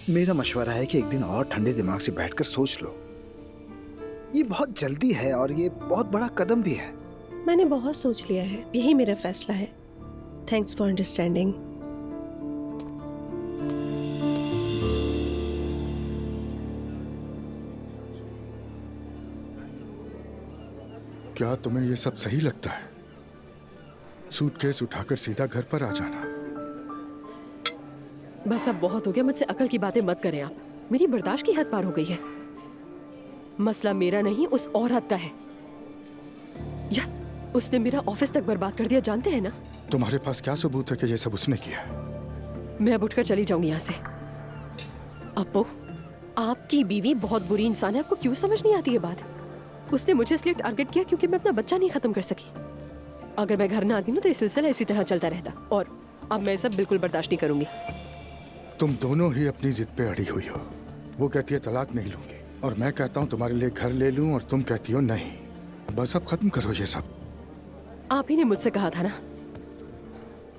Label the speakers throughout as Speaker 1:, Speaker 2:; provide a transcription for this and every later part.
Speaker 1: मेरा मशवरा है कि एक दिन और ठंडे दिमाग से बैठकर सोच लो। ये बहुत जल्दी है और ये बहुत बड़ा कदम भी है।
Speaker 2: मैंने बहुत सोच लिया है, यही मेरा फैसला है। Thanks for understanding.
Speaker 3: क्या तुम्हें ये सब सही लगता है? सूटकेस उठाकर सीधा घर पर आ जाना।
Speaker 4: बस अब बहुत हो गया, मुझसे अकल की बातें मत करें आप। मेरी बर्दाश्त की हद पार हो गई है। मसला मेरा नहीं, उस औरत का है। या उसने मेरा ऑफिस तक बर्बाद कर दिया, जानते हैं ना?
Speaker 3: तुम्हारे पास क्या सबूत है कि ये सब उसने किया?
Speaker 4: मैं अब उठकर चली जाऊंगी यहाँ से। अप्पू, आपकी बीवी बहुत बुरी इंसान है, आपको क्यों समझ नहीं आती ये बात? उसने मुझे इसलिए टारगेट किया क्योंकि मैं अपना बच्चा नहीं खत्म कर सकी। अगर मैं घर ना आती ना तो ये सिलसिला इसी तरह चलता रहता, और अब मैं सब बिल्कुल बर्दाश्त नहीं करूंगी।
Speaker 3: तुम दोनों ही अपनी जिद पे अड़ी हुई हो। वो कहती है तलाक नहीं लूंगी, और मैं कहता हूँ तुम्हारे लिए घर ले लूं, और तुम कहती हो नहीं। बस अब खत्म करो ये सब।
Speaker 4: आप ही ने मुझसे कहा था ना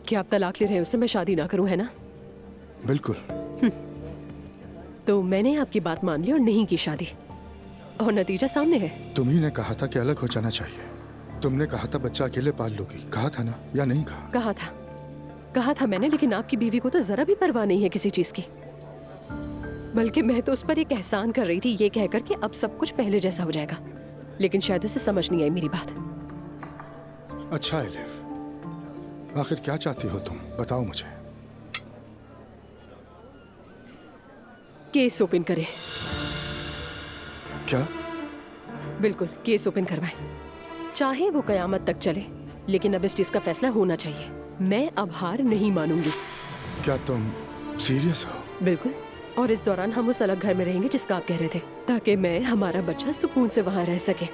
Speaker 4: कि आप तलाक ले रहे हो, उससे मैं शादी ना करूं, है ना?
Speaker 3: बिल्कुल।
Speaker 4: तो मैंने आपकी बात मान ली और नहीं की शादी, और नतीजा सामने है।
Speaker 3: तुम्ही ने कहा था कि अलग हो जाना चाहिए। तुमने कहा था बच्चा अकेले पाल लोगी, कहा था ना, या नहीं कहा?
Speaker 4: कहा था मैंने, लेकिन आपकी बीवी को तो जरा भी परवाह नहीं है किसी चीज की। बल्कि मैं तो उस पर एक एहसान कर रही थी, ये कहकर कि अब सब कुछ पहले जैसा हो जाएगा। लेकिन शायद उसे समझ नहीं आई मेरी बात।
Speaker 3: अच्छा एलिफ, आखिर क्या चाहती हो तुम? बताओ मुझे।
Speaker 4: केस ओपन करें।
Speaker 3: क्या?
Speaker 4: बिल्कुल, केस ओपन करवाएं, चाहे वो कयामत तक चले, लेकिन अब इस चीज का फैसला होना चाहिए। मैं अब हार नहीं मानूंगी।
Speaker 3: क्या तुम सीरियस हो?
Speaker 4: बिल्कुल, और इस दौरान हम उस अलग घर में रहेंगे जिसका आप कह रहे थे, ताकि मैं, हमारा बच्चा सुकून से वहां रह सके।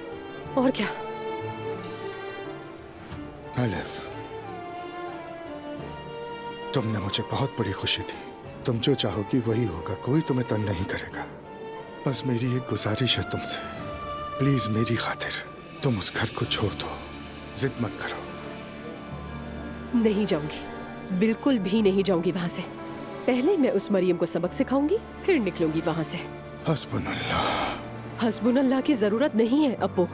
Speaker 4: और क्या?
Speaker 3: एलिफ, तुमने मुझे बहुत बड़ी खुशी दी। तुम जो चाहोगी वही होगा, कोई तुम्हें तंग नहीं करेगा। बस मेरी एक गुजारिश है तुमसे, प्लीज मेरी खातिर तुम उस घर को छोड़ दो। जिद मत करो।
Speaker 4: नहीं जाऊंगी, बिल्कुल भी नहीं जाऊंगी वहां से। पहले मैं उस मरियम को सबक सिखाऊंगी, फिर निकलूंगी वहां से।
Speaker 3: हस्बुनल्लाह।
Speaker 4: हस्बुनल्लाह की जरूरत नहीं है अप्पू।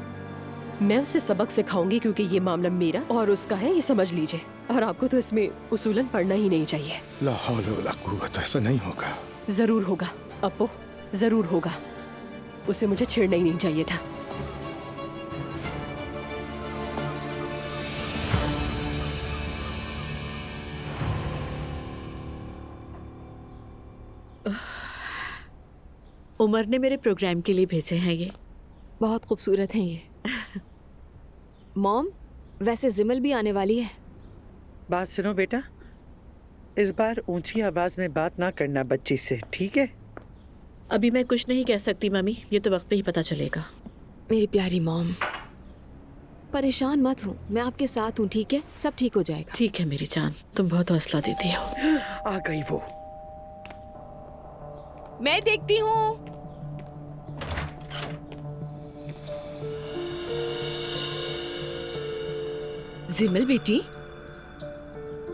Speaker 4: मैं उसे सबक सिखाऊंगी क्योंकि ये मामला मेरा और उसका है, ये समझ लीजिए। और आपको तो इसमें उसूलन पढ़ना ही नहीं चाहिए।
Speaker 3: ला हौला वला कुव्वत, ऐसा नहीं होगा।
Speaker 4: जरूर होगा अप्पू, जरूर होगा। उसे मुझे छेड़ना ही नहीं चाहिए था।
Speaker 5: उमर ने मेरे प्रोग्राम के लिए भेजे हैं ये।
Speaker 6: बहुत खूबसूरत हैं ये। मॉम, वैसे जिमल भी आने वाली है।
Speaker 7: बात सुनो बेटा, इस बार ऊंची आवाज में बात ना करना बच्ची से, ठीक है?
Speaker 5: अभी मैं कुछ नहीं कह सकती मम्मी, ये तो वक्त पे ही पता चलेगा।
Speaker 6: मेरी प्यारी मॉम, परेशान मत हो, मैं आपके साथ हूँ, ठीक है? सब ठीक हो जाएगा।
Speaker 5: ठीक है मेरी जान, तुम बहुत हौसला देती हो।
Speaker 7: आ गई वो।
Speaker 8: मैं देखती हूँ। जिमल बेटी,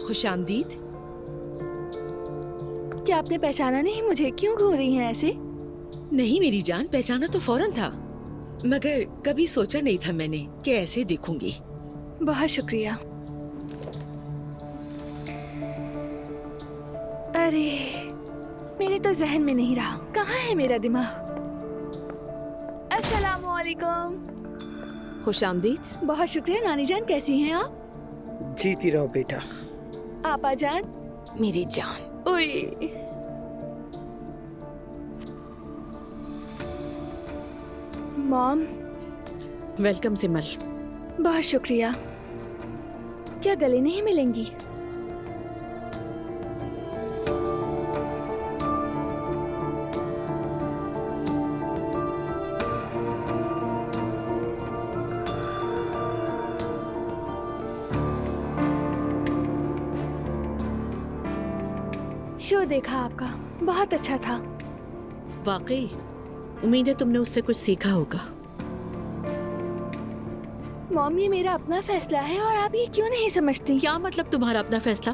Speaker 8: खुशामदीद।
Speaker 9: क्या आपने पहचाना नहीं मुझे? क्यों घूर रही हैं ऐसे?
Speaker 8: नहीं मेरी जान, पहचाना तो फौरन था, मगर कभी सोचा नहीं था मैंने कि ऐसे दिखूंगी।
Speaker 9: बहुत शुक्रिया। अरे, मेरे तो जहन में नहीं रहा, कहाँ है मेरा दिमाग? अस्सलामुअलैकुम।
Speaker 6: खुशामदीद।
Speaker 9: बहुत शुक्रिया नानी जान, कैसी हैं आप?
Speaker 7: जीती रहो बेटा।
Speaker 9: आपा जान।
Speaker 6: मेरी जान।
Speaker 9: ओए। मॉम।
Speaker 5: वेलकम सिमल।
Speaker 9: बहुत शुक्रिया। क्या गले नहीं मिलेंगी? शो देखा आपका, बहुत अच्छा था।
Speaker 5: वाकई, उम्मीद है तुमने उससे कुछ सीखा होगा।
Speaker 9: मॉम, ये मेरा अपना फैसला है और आप ये क्यों नहीं समझती?
Speaker 5: क्या मतलब तुम्हारा अपना फैसला?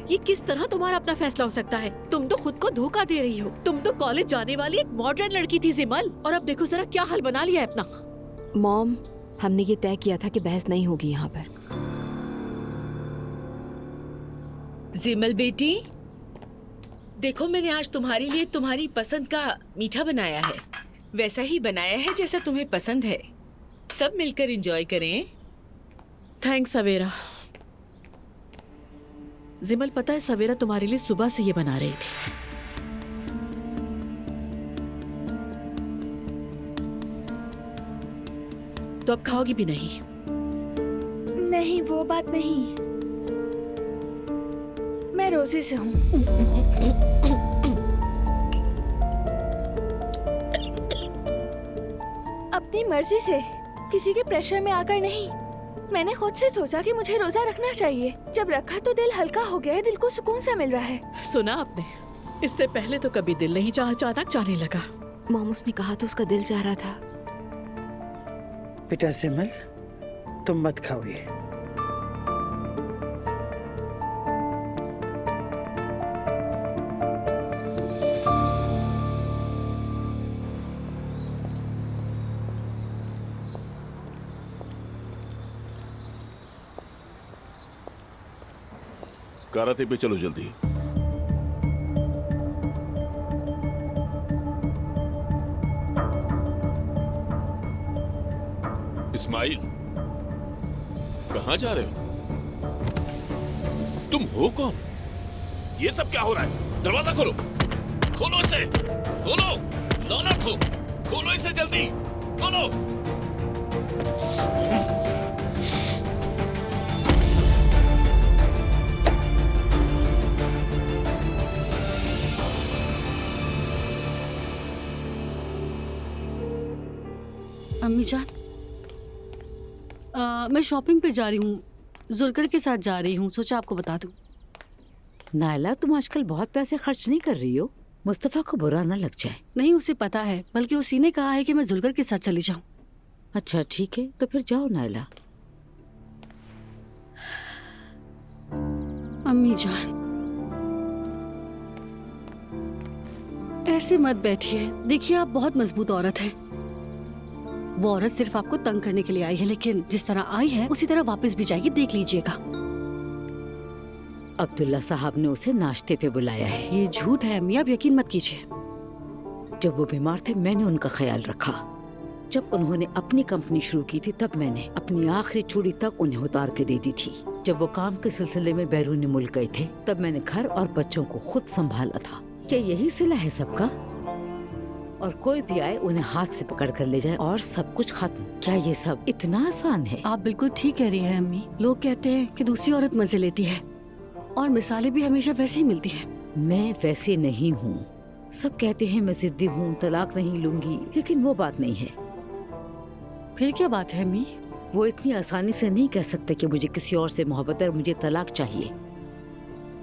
Speaker 5: ये किस तरह तुम्हारा अपना फैसला हो सकता है? तुम तो खुद को धोखा दे रही हो। तुम तो कॉलेज जाने वाली एक मॉडर्न लड़की थी जिमल, और अब देखो जरा क्या हाल बना लिया है अपना।
Speaker 6: मॉम, हमने ये तय किया था कि बहस नहीं होगी यहाँ पर।
Speaker 8: जिमल बेटी, देखो मैंने आज तुम्हारे लिए तुम्हारी पसंद का मीठा बनाया है। वैसा ही बनाया है जैसा तुम्हें पसंद है। सब मिलकर एंजॉय करें।
Speaker 5: थैंक्स सवेरा। जिमल, पता है सवेरा तुम्हारे लिए सुबह से ये बना रही थी। तो अब खाओगी भी नहीं?
Speaker 9: नहीं, वो बात नहीं। मैं रोजे से हूँ। अपनी मर्जी से, किसी के प्रेशर में आकर नहीं। मैंने खुद से सोचा कि मुझे रोजा रखना चाहिए। जब रखा तो दिल हल्का हो गया है, दिल को सुकून सा मिल रहा है।
Speaker 5: सुना आपने? इससे पहले तो कभी दिल नहीं चाहा, अचानक चाहने लगा।
Speaker 6: मॉम, उसने कहा तो उसका दिल चाह रहा था।
Speaker 7: बेटा सिमल, तुम मत खाओ ये।
Speaker 10: कराते पे चलो जल्दी। इस्माइल, कहाँ जा रहे हो? तुम हो कौन? ये सब क्या हो रहा है? दरवाजा खोलो, खोलो इसे, खोलो, लानत हो, खोलो इसे जल्दी, खोलो।
Speaker 11: अम्मी जान, मैं शॉपिंग पे जा रही हूँ, जुलकर के साथ जा रही हूँ, सोचा आपको बता दूँ।
Speaker 12: नायला, तुम आजकल बहुत पैसे खर्च नहीं कर रही हो, मुस्तफा को बुरा ना लग जाए।
Speaker 11: नहीं, उसे पता है, बल्कि उसी ने कहा है कि मैं जुलकर के साथ चली जाऊँ।
Speaker 12: अच्छा ठीक है, तो फिर जाओ नायला।
Speaker 11: अम्मी जान, ऐसे मत बैठिए, देखिए आप बहुत मजबूत औरत हैं। वो औरत सिर्फ आपको तंग करने के लिए आई है, लेकिन जिस तरह आई है उसी तरह वापस भी जाएगी, देख लीजिएगा।
Speaker 12: अब्दुल्ला साहब ने उसे नाश्ते पे बुलाया है।
Speaker 11: ये झूठ है अम्मी, आप यकीन मत कीजिए।
Speaker 12: जब वो बीमार थे मैंने उनका ख्याल रखा। जब उन्होंने अपनी कंपनी शुरू की थी तब मैंने अपनी आखिरी चूड़ी तक उन्हें उतार के दे दी थी। जब वो काम के सिलसिले में बैरून मुल्क गए थे तब मैंने घर और बच्चों को खुद संभाला था। क्या यही सिला है सबका? और कोई भी आए उन्हें हाथ से पकड़ कर ले जाए और सब कुछ खत्म। क्या ये सब इतना आसान है?
Speaker 11: आप बिल्कुल ठीक कह रही हैं अम्मी। लोग कहते हैं कि दूसरी औरत मजे लेती है, और मिसालें भी हमेशा वैसे ही मिलती हैं।
Speaker 12: मैं वैसे नहीं हूँ। सब कहते हैं मैं जिद्दी हूँ, तलाक नहीं लूंगी, लेकिन वो बात नहीं है।
Speaker 11: फिर क्या बात है अम्मी?
Speaker 12: वो इतनी आसानी से नहीं कह सकते कि मुझे किसी और से मोहब्बत है, मुझे तलाक चाहिए।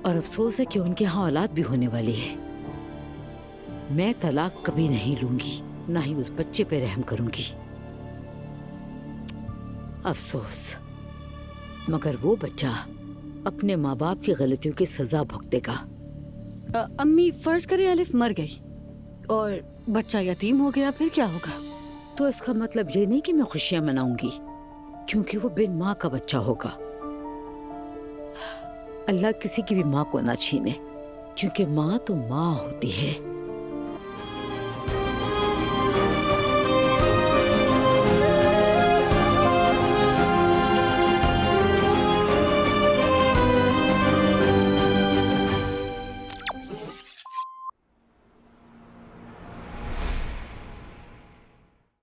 Speaker 12: और अफसोस है कि उनके यहाँ औलाद भी होने वाली है। मैं तलाक कभी नहीं लूंगी, ना ही उस बच्चे पे रहम करूंगी। अफसोस, मगर वो बच्चा अपने माँ बाप की गलतियों की सजा भुगतेगा।
Speaker 11: अम्मी, फर्ज करें अलिफ मर गई और बच्चा यतीम हो गया, फिर क्या होगा?
Speaker 12: तो इसका मतलब ये नहीं कि मैं खुशियां मनाऊंगी, क्योंकि वो बिन माँ का बच्चा होगा। अल्लाह किसी की भी माँ को ना छीने, क्योंकि माँ तो माँ होती है।